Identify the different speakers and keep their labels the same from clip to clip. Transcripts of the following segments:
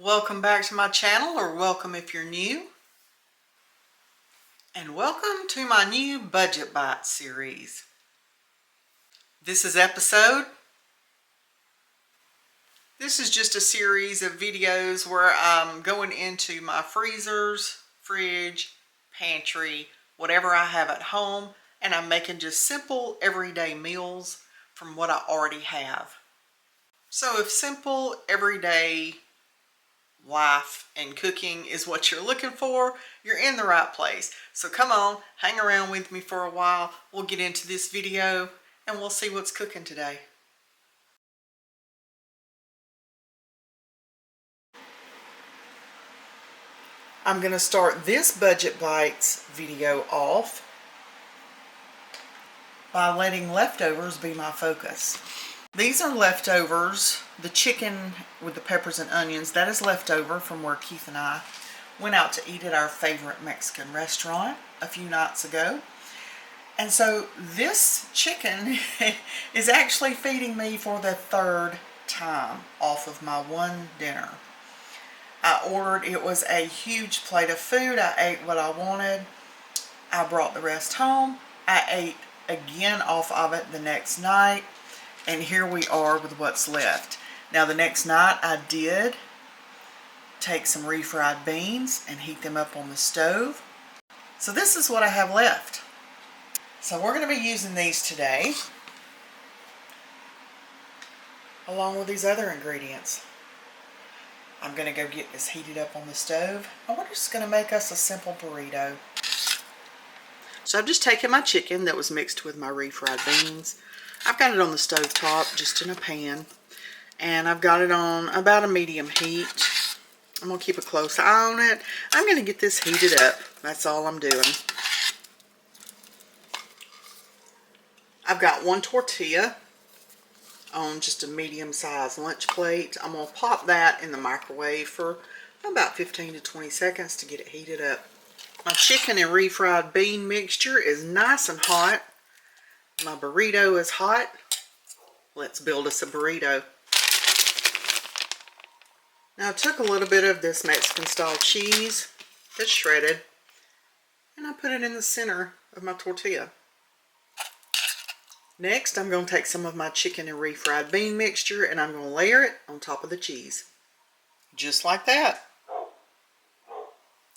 Speaker 1: Welcome back to my channel, or welcome if you're new. And welcome to my new Budget Bites series. This is just a series of videos where I'm going into my freezers, fridge, pantry, whatever I have at home, and I'm making just simple everyday meals from what I already have. So if simple everyday life and cooking is what you're looking for, you're in the right place. So come on, hang around with me for a while. We'll get into this video and we'll see what's cooking today. I'm going to start this Budget Bites video off by letting leftovers be my focus. These are leftovers. The chicken with the peppers and onions, that is leftover from where Keith and I went out to eat at our favorite Mexican restaurant a few nights ago. And so this chicken is actually feeding me for the third time off of my one dinner. I ordered, it was a huge plate of food. I ate what I wanted. I brought the rest home. I ate again off of it the next night. And here we are with what's left. Now the next night I did take some refried beans and heat them up on the stove. So this is what I have left. So we're going to be using these today along with these other ingredients. I'm going to go get this heated up on the stove, and we're just going to make us a simple burrito. So I've just taken my chicken that was mixed with my refried beans. I've got it on the stove top, just in a pan, and I've got it on about a medium heat. I'm going to keep a close eye on it. I'm going to get this heated up. That's all I'm doing. I've got one tortilla on just a medium-sized lunch plate. I'm going to pop that in the microwave for about 15 to 20 seconds to get it heated up. My chicken and refried bean mixture is nice and hot. My burrito is hot. Let's build us a burrito. Now I took a little bit of this Mexican style cheese that's shredded, and I put it in the center of my tortilla. Next, I'm going to take some of my chicken and refried bean mixture and I'm going to layer it on top of the cheese. Just like that.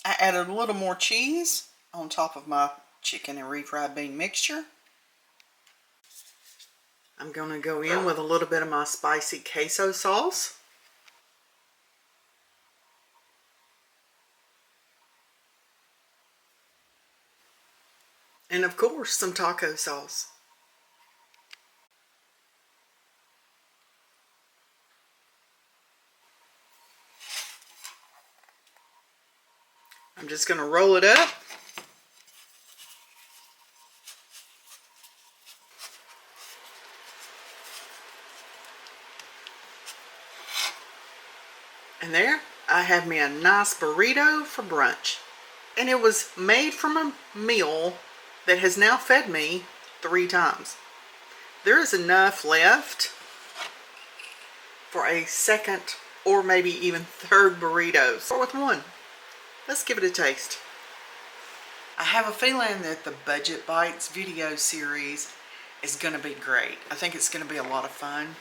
Speaker 1: I added a little more cheese on top of my chicken and refried bean mixture. I'm going to go in with a little bit of my spicy queso sauce. And of course, some taco sauce. I'm just going to roll it up. And there, I have me a nice burrito for brunch. And it was made from a meal that has now fed me 3 times. There is enough left for a second or maybe even third burrito. Start with one. Let's give it a taste. I have a feeling that the Budget Bites video series is going to be great. I think it's going to be a lot of fun.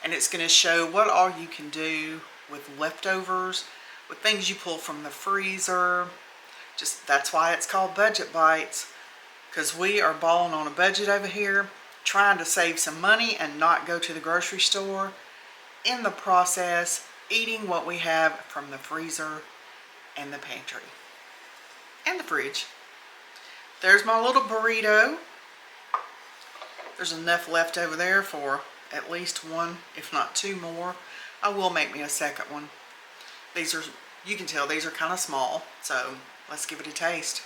Speaker 1: And it's going to show what all you can do with leftovers, with things you pull from the freezer. Just that's why it's called Budget Bites, because we are balling on a budget over here, trying to save some money and not go to the grocery store. In the process, eating what we have from the freezer and the pantry and the fridge. There's my little burrito. There's enough left over there for at least 1, if not 2 more. I will make me a second one. These are, you can tell these are kind of small, so let's give it a taste.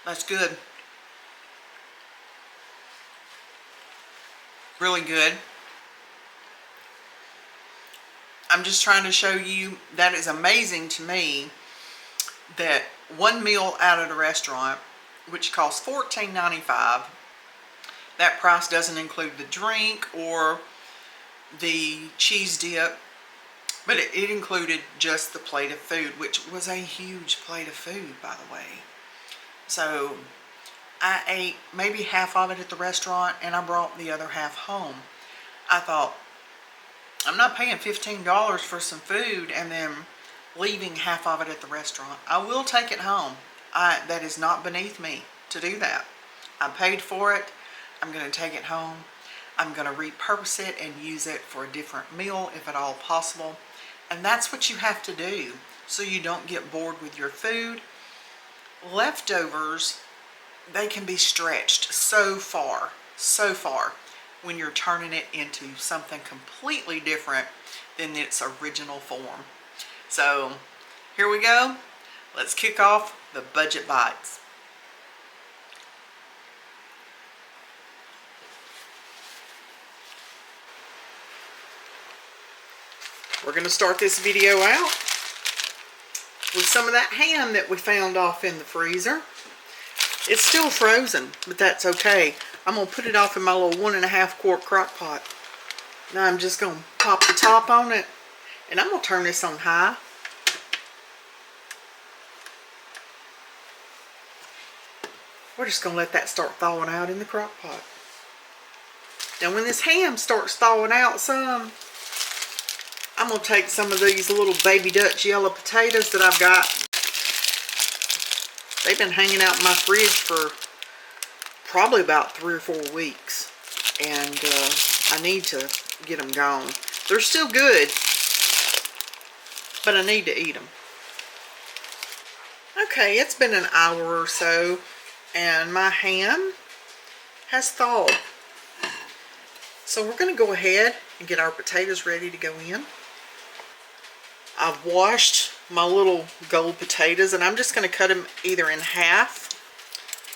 Speaker 1: That's good. Really good. I'm just trying to show you that is amazing to me that one meal out at a restaurant which costs $14.95. That price doesn't include the drink or the cheese dip, but it included just the plate of food, which was a huge plate of food, by the way. So I ate maybe half of it at the restaurant and I brought the other half home. I thought, I'm not paying $15 for some food and then leaving half of it at the restaurant. I will take it home. That is not beneath me to do that. I paid for it. I'm going to take it home. I'm going to repurpose it and use it for a different meal if at all possible. And that's what you have to do so you don't get bored with your food. Leftovers, they can be stretched so far when you're turning it into something completely different than its original form. So here we go. Let's kick off the budget bites. We're going to start this video out with some of that ham that we found off in the freezer. It's still frozen, but that's okay. I'm going to put it off in my little 1.5 quart crock pot. Now I'm just going to pop the top on it, and I'm going to turn this on high. We're just going to let that start thawing out in the crock pot. Now when this ham starts thawing out some, I'm going to take some of these little baby Dutch yellow potatoes that I've got. They've been hanging out in my fridge for probably about 3 or 4 weeks. And I need to get them gone. They're still good, but I need to eat them. Okay, it's been an hour or so, and my ham has thawed. So we're going to go ahead and get our potatoes ready to go in. I've washed my little gold potatoes, and I'm just going to cut them either in half.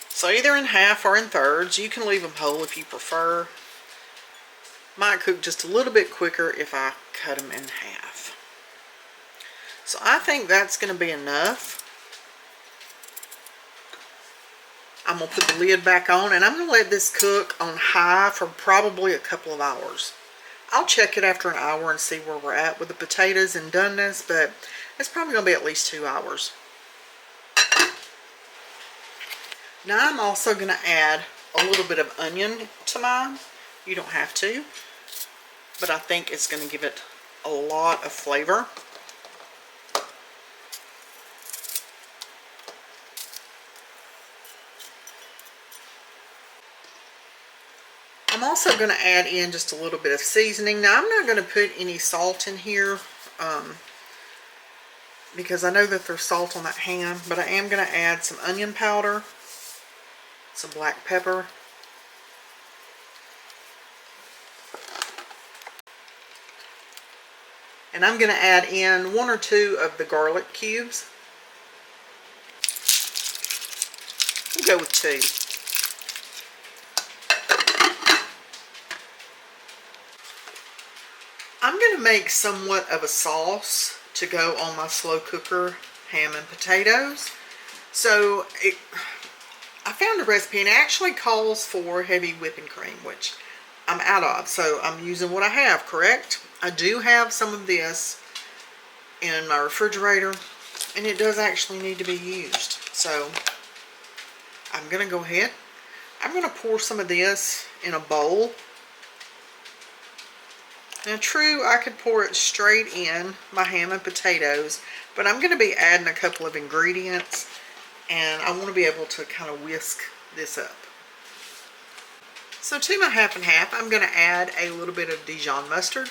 Speaker 1: So either in half or in thirds. You can leave them whole if you prefer. Might cook just a little bit quicker if I cut them in half. So I think that's going to be enough. I'm going to put the lid back on, and I'm going to let this cook on high for probably a couple of hours. I'll check it after an hour and see where we're at with the potatoes and doneness, but it's probably going to be at least 2 hours. Now I'm also going to add a little bit of onion to mine. You don't have to, but I think it's going to give it a lot of flavor. I'm also going to add in just a little bit of seasoning. Now I'm not going to put any salt in here because I know that there's salt on that ham, but I am going to add some onion powder, some black pepper, and I'm going to add in 1 or 2 of the garlic cubes. We'll go with 2. I'm going to make somewhat of a sauce to go on my slow cooker ham and potatoes. So I found a recipe, and it actually calls for heavy whipping cream, which I'm out of. So I'm using what I have, correct? I do have some of this in my refrigerator, and it does actually need to be used. So I'm going to go ahead. I'm going to pour some of this in a bowl. Now true, I could pour it straight in my ham and potatoes, but I'm going to be adding a couple of ingredients, and I want to be able to kind of whisk this up. So to my half and half, I'm going to add a little bit of Dijon mustard.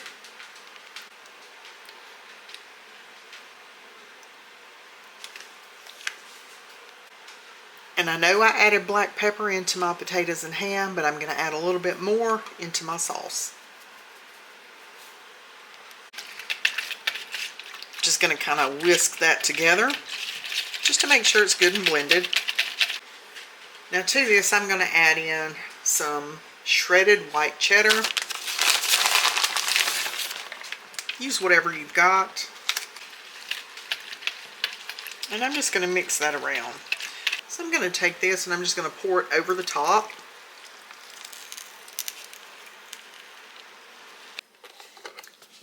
Speaker 1: And I know I added black pepper into my potatoes and ham, but I'm going to add a little bit more into my sauce. Just going to kind of whisk that together just to make sure it's good and blended. Now to this, I'm going to add in some shredded white cheddar. Use whatever you've got. And I'm just going to mix that around. So I'm going to take this and I'm just going to pour it over the top.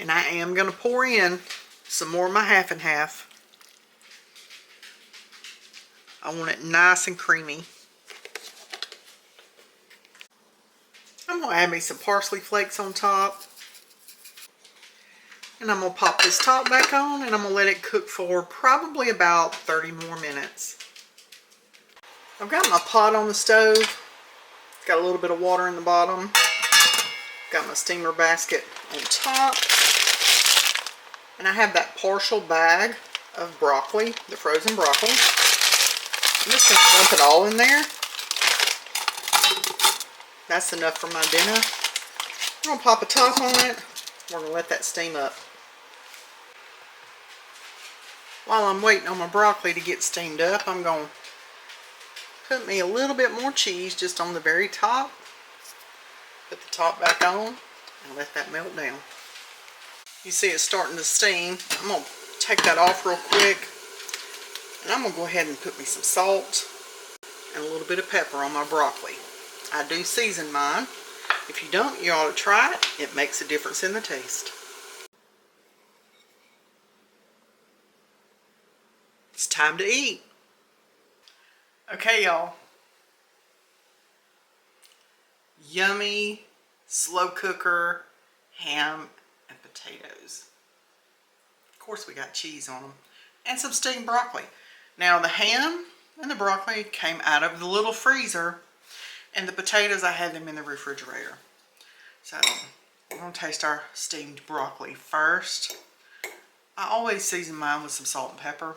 Speaker 1: And I am going to pour in some more of my half and half. I want it nice and creamy. I'm going to add me some parsley flakes on top. And I'm going to pop this top back on and I'm going to let it cook for probably about 30 more minutes. I've got my pot on the stove. It's got a little bit of water in the bottom. Got my steamer basket on top. And I have that partial bag of broccoli, the frozen broccoli. I'm just going to dump it all in there. That's enough for my dinner. I'm going to pop a top on it. We're going to let that steam up. While I'm waiting on my broccoli to get steamed up, I'm going to put me a little bit more cheese just on the very top. Put the top back on and let that melt down. You see it's starting to steam. I'm going to take that off real quick. And I'm going to go ahead and put me some salt and a little bit of pepper on my broccoli. I do season mine. If you don't, you ought to try it. It makes a difference in the taste. It's time to eat. Okay, y'all. Yummy, slow cooker, ham and potatoes. Of course, we got cheese on them. And some steamed broccoli. Now, the ham and the broccoli came out of the little freezer. And the potatoes, I had them in the refrigerator. So, we're going to taste our steamed broccoli first. I always season mine with some salt and pepper.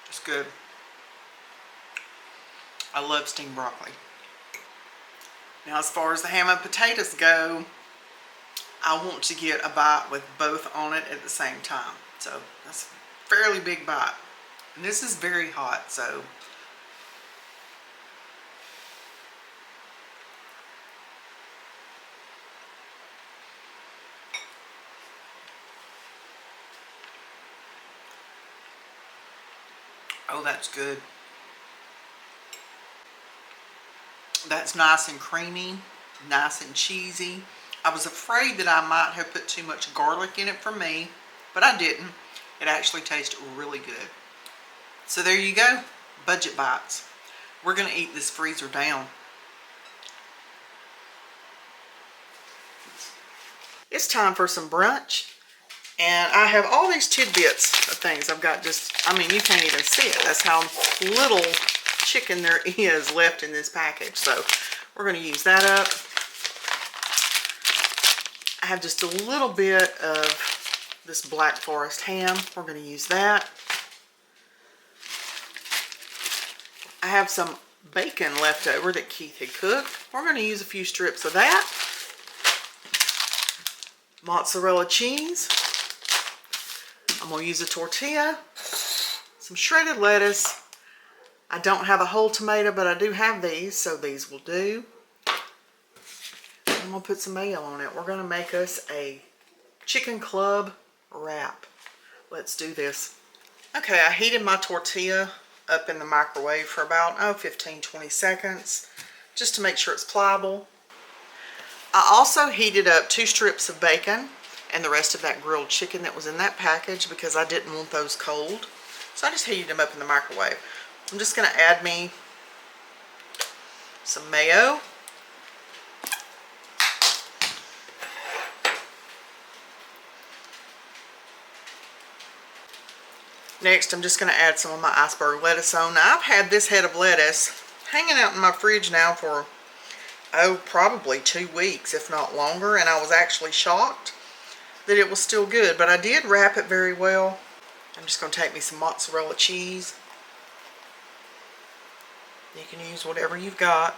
Speaker 1: Just good. I love steamed broccoli. Now, as far as the ham and potatoes go, I want to get a bite with both on it at the same time. So that's a fairly big bite. And this is very hot, so oh, that's good. That's nice and creamy, nice and cheesy. I was afraid that I might have put too much garlic in it for me, but I didn't. It actually tastes really good. So there you go, budget bites. We're gonna eat this freezer down. It's time for some brunch. And I have all these tidbits of things. I've got just, I mean, you can't even see it. That's how little chicken there is left in this package. So we're going to use that up. I have just a little bit of this Black Forest ham. We're going to use that. I have some bacon left over that Keith had cooked. We're going to use a few strips of that. Mozzarella cheese. I'm going to use a tortilla, some shredded lettuce. I don't have a whole tomato, but I do have these, so these will do. I'm going to put some mayo on it. We're going to make us a chicken club wrap. Let's do this. Okay, I heated my tortilla up in the microwave for about 15-20 seconds, just to make sure it's pliable. I also heated up 2 strips of bacon and the rest of that grilled chicken that was in that package because I didn't want those cold. So I just heated them up in the microwave. I'm just going to add me some mayo. Next, I'm just going to add some of my iceberg lettuce on. Now, I've had this head of lettuce hanging out in my fridge now for, probably 2 weeks, if not longer. And I was actually shocked that it was still good, but I did wrap it very well. I'm just going to take me some mozzarella cheese. You can use whatever you've got.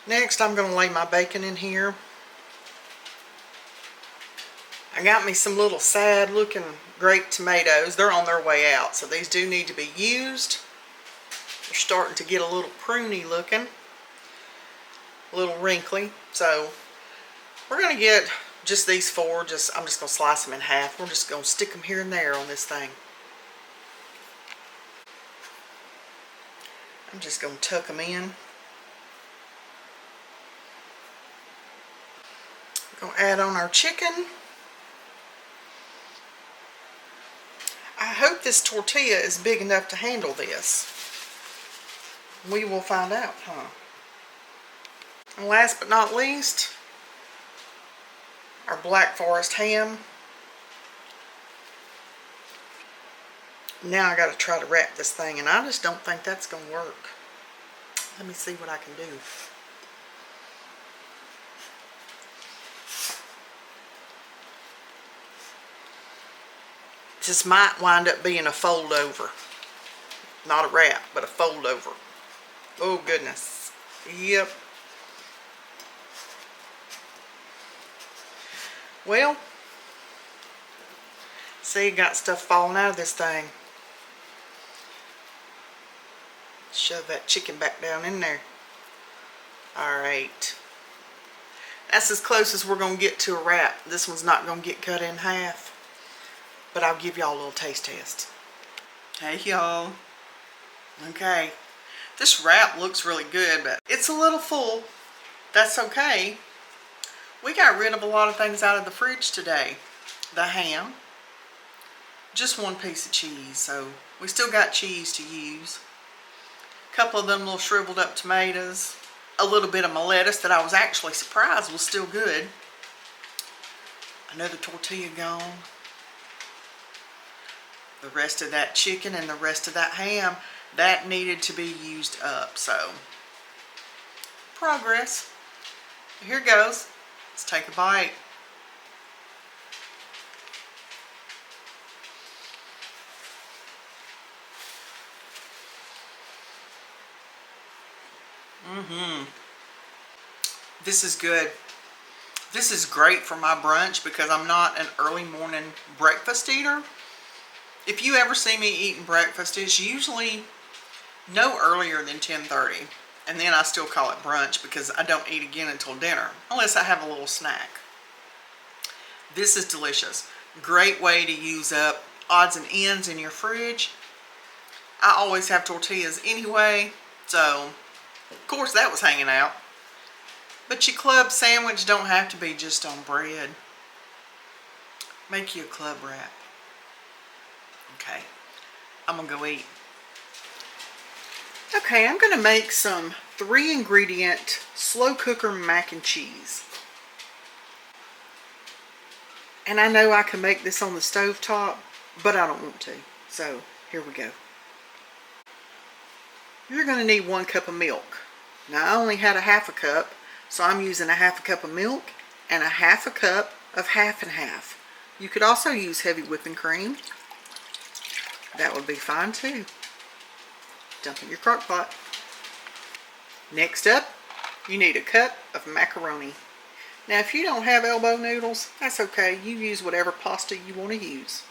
Speaker 1: Next, I'm going to lay my bacon in here. I got me some little sad looking grape tomatoes. They're on their way out, so these do need to be used. They're starting to get a little pruny looking. a little wrinkly. So we're going to get just these 4. I'm just going to slice them in half. We're just going to stick them here and there on this thing. I'm just going to tuck them in. We're going to add on our chicken. I hope this tortilla is big enough to handle this. We will find out, huh? And last but not least, our Black Forest ham. Now I got to try to wrap this thing, and I just don't think that's going to work. Let me see what I can do. This might wind up being a fold over. Not a wrap, but a fold over. Oh goodness. Yep. Well, see, got stuff falling out of this thing. Shove that chicken back down in there. Alright. That's as close as we're going to get to a wrap. This one's not going to get cut in half. But I'll give y'all a little taste test. Hey y'all. Okay. This wrap looks really good, but it's a little full. That's okay. We got rid of a lot of things out of the fridge today. The ham. Just 1 piece of cheese, so we still got cheese to use. A couple of them little shriveled up tomatoes. A little bit of my lettuce that I was actually surprised was still good. Another tortilla gone. The rest of that chicken and the rest of that ham, that needed to be used up. So, progress. Here goes. Let's take a bite. This is good. This is great for my brunch because I'm not an early morning breakfast eater. If you ever see me eating breakfast, it's usually no earlier than 10:30. And then I still call it brunch because I don't eat again until dinner, unless I have a little snack. This is delicious. Great way to use up odds and ends in your fridge. I always have tortillas anyway, so of course that was hanging out. But your club sandwich don't have to be just on bread. Make you a club wrap. Okay, I'm gonna go eat. Okay, I'm gonna make some 3-ingredient slow cooker mac and cheese. And I know I can make this on the stove top, but I don't want to. So here we go. You're gonna need 1 cup of milk. Now I only had a half a cup, so I'm using a half a cup of milk and a half a cup of half and half. You could also use heavy whipping cream. That would be fine too. Dump in your crock pot. Next up, you need a cup of macaroni. Now if you don't have elbow noodles, that's okay. You use whatever pasta you want to use.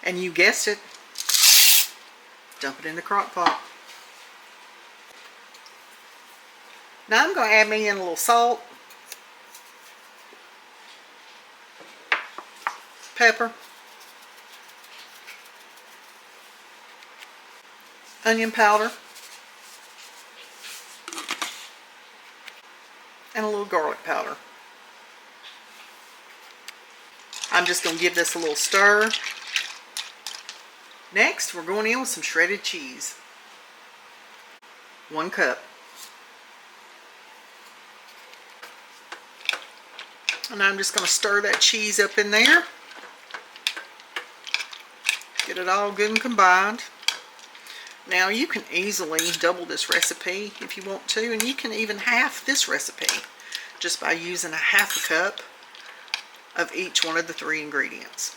Speaker 1: And you guessed it, dump it in the crock pot. Now I'm going to add me in a little salt, pepper, onion powder, and a little garlic powder. I'm just going to give this a little stir. Next, we're going in with some shredded cheese. 1 cup. And I'm just going to stir that cheese up in there. Get it all good and combined. Now you can easily double this recipe if you want to, and you can even half this recipe just by using a half a cup of each one of the 3 ingredients.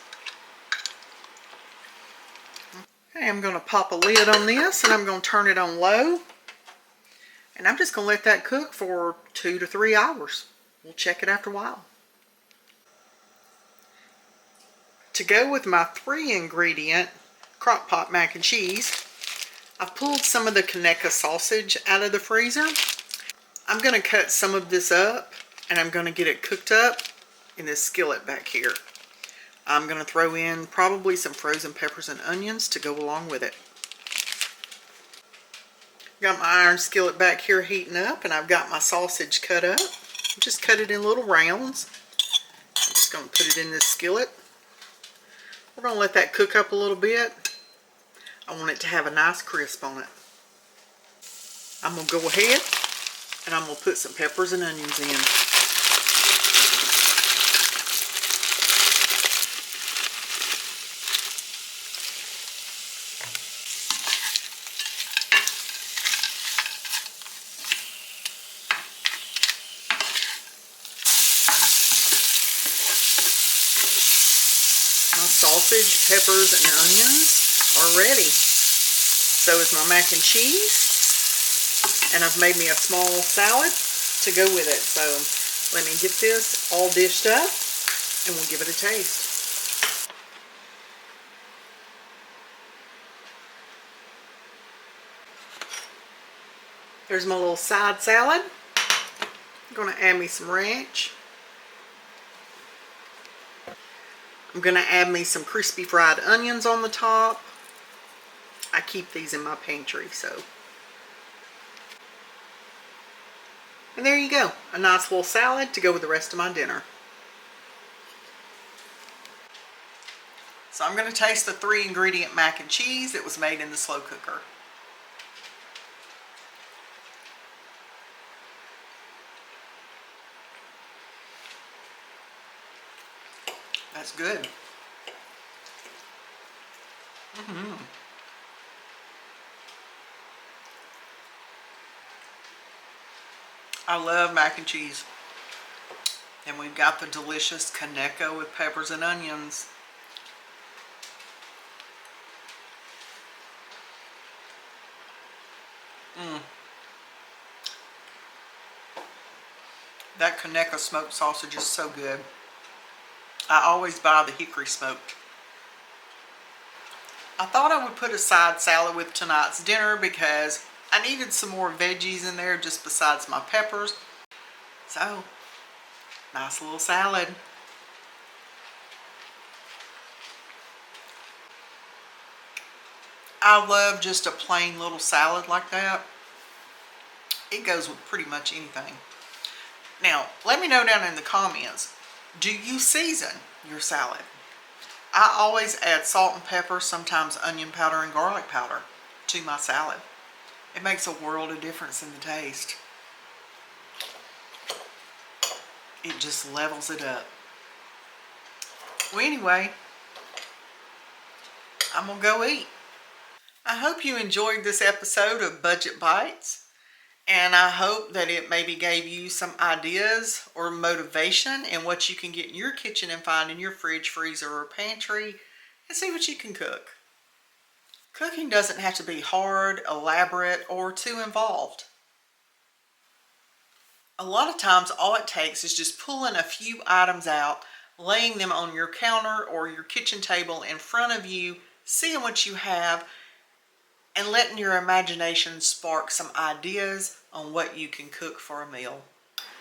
Speaker 1: Okay, I'm going to pop a lid on this and I'm going to turn it on low. And I'm just going to let that cook for 2 to 3 hours. We'll check it after a while. To go with my 3-ingredient crock pot mac and cheese, I've pulled some of the Kaneka sausage out of the freezer. I'm going to cut some of this up and I'm going to get it cooked up in this skillet back here. I'm going to throw in probably some frozen peppers and onions to go along with it. Got my iron skillet back here heating up, and I've got my sausage cut up. Just cut it in little rounds. I'm just going to put it in this skillet. We're going to let that cook up a little bit. I want it to have a nice crisp on it. I'm going to go ahead and I'm going to put some peppers and onions in. My sausage, peppers, and onions are ready. So is my mac and cheese. And I've made me a small salad to go with it. So let me get this all dished up and we'll give it a taste. There's my little side salad. I'm going to add me some ranch. I'm going to add me some crispy fried onions on the top. I keep these in my pantry, so. And there you go, a nice little salad to go with the rest of my dinner. So I'm going to taste the 3-ingredient mac and cheese that was made in the slow cooker. That's good. I love mac and cheese. And we've got the delicious Kaneko with peppers and onions. That Kaneko smoked sausage is so good. I always buy the hickory smoked. I thought I would put a side salad with tonight's dinner because I needed some more veggies in there just besides my peppers. So, nice little salad. I love just a plain little salad like that. It goes with pretty much anything. Now, let me know down in the comments, do you season your salad? I always add salt and pepper, sometimes onion powder and garlic powder to my salad. It makes a world of difference in the taste. It just levels it up. Well, anyway, I'm gonna go eat. I hope you enjoyed this episode of Budget Bites, and I hope that it maybe gave you some ideas or motivation in what you can get in your kitchen and find in your fridge, freezer, or pantry, and see what you can cook. Cooking doesn't have to be hard, elaborate, or too involved. A lot of times all it takes is just pulling a few items out, laying them on your counter or your kitchen table in front of you, seeing what you have, and letting your imagination spark some ideas on what you can cook for a meal.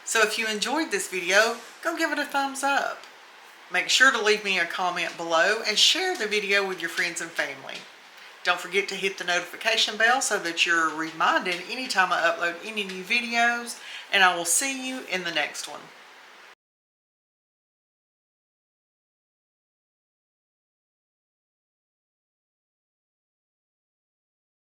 Speaker 1: So if you enjoyed this video, go give it a thumbs up. Make sure to leave me a comment below and share the video with your friends and family. Don't forget to hit the notification bell so that you're reminded anytime I upload any new videos, and I will see you in the next one.